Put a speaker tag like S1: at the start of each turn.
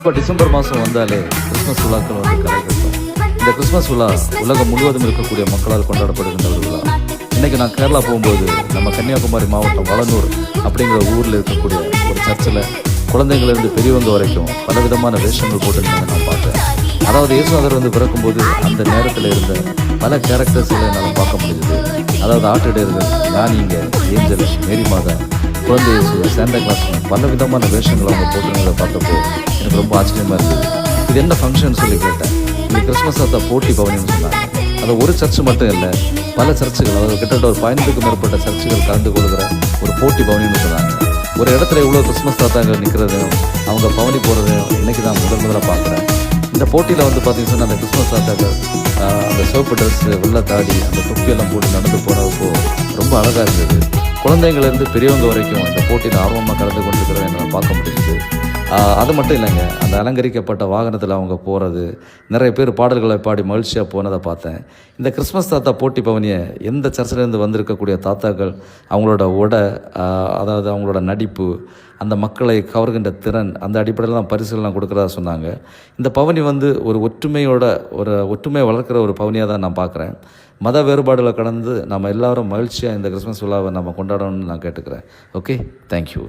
S1: இப்போ டிசம்பர் மாதம் வந்தாலே கிறிஸ்மஸ் விழாக்கள் வந்து களை கட்டும். இந்த கிறிஸ்மஸ் விழா உலகம் முழுவதும் இருக்கக்கூடிய மக்களால் கொண்டாடப்படுகின்ற ஒரு விழா. இன்றைக்கி நான் கேரளா போகும்போது நம்ம கன்னியாகுமரி மாவட்டம் வளனூர் அப்படிங்கிற ஊரில் இருக்கக்கூடிய ஒரு சர்ச்சில் குழந்தைங்களிலிருந்து பெரியவங்க வரைக்கும் பலவிதமான வேஷங்கள் போட்டுருந்தாங்க நான் பார்த்தேன். அதாவது இயேசுநாதர் வந்து பிறக்கும்போது அந்த நேரத்தில் இருந்த பல கேரக்டர்ஸ்களை என்னால் பார்க்க முடியுது. அதாவது ஆட்டிடையர்கள், ஞானிங்க, ஏஞ்சல், மேரி மாதா, குழந்தை இயேசு, சாண்டா கிளாஸ், பல விதமான வேஷங்களை அவங்க போட்டுருந்ததை பார்த்தப்போ எனக்கு ரொம்ப ஆச்சரியமாக இருந்தது. இது என்ன ஃபங்க்ஷன் சொல்லி கேட்டேன். இந்த கிறிஸ்மஸ் தாத்தா போட்டி பவனின்னு சொன்னாங்க. அது ஒரு சர்ச்சு மட்டும் இல்லை, பல சர்ச்சுகள், அதாவது கிட்டத்தட்ட ஒரு 15க்கும் மேற்பட்ட சர்ச்சுகள் கலந்து கொள்கிற ஒரு போட்டி பவனின்னு சொன்னாங்க. ஒரு இடத்துல இவ்வளோ கிறிஸ்மஸ் தாத்தாங்க நிற்கிறதையும் அவங்க பவனி போகிறதையும் இன்றைக்கி தான் முதல்ல பார்க்குறேன். இந்த போட்டியில் வந்து பார்த்தீங்கன்னு சொன்னால் அந்த கிறிஸ்மஸ் தாத்தாக்கள் அந்த சிவப்பு ட்ரெஸ்ஸு, வெள்ளை தாடி, அந்த தொப்பியெல்லாம் போட்டு நடந்து போனப்போ ரொம்ப அழகாக இருந்தது. குழந்தைங்கள்லேருந்து பெரியவங்க வரைக்கும் இந்த போட்டியில் ஆர்வமாக கலந்து கொண்டிருக்கிறத என்னால் பார்க்க முடியுது. அது மட்டும் இல்லைங்க, அந்த அலங்கரிக்கப்பட்ட வாகனத்தில் அவங்க போகிறது, நிறைய பேர் பாடல்களை பாடி மகிழ்ச்சியாக போனதை பார்த்தேன். இந்த கிறிஸ்மஸ் தாத்தா போட்டி பவனியை எந்த சர்ச்சிலேருந்து வந்திருக்கக்கூடிய தாத்தாக்கள் அவங்களோட உடை, அதாவது அவங்களோட நடிப்பு, அந்த மக்களை கவர்கின்ற திறன், அந்த அடிப்படையில் தான் பரிசுகள்லாம் கொடுக்குறதா சொன்னாங்க. இந்த பவனி வந்து ஒரு ஒற்றுமையை வளர்க்குற ஒரு பவனியாக தான் நான் பார்க்குறேன். மத வேறுபாடுகளை கடந்து நம்ம எல்லாரும் மகிழ்ச்சியாக இந்த கிறிஸ்மஸ் விழாவை நம்ம கொண்டாடணும்னு நான் கேட்டுக்கிறேன். Okay, thank you.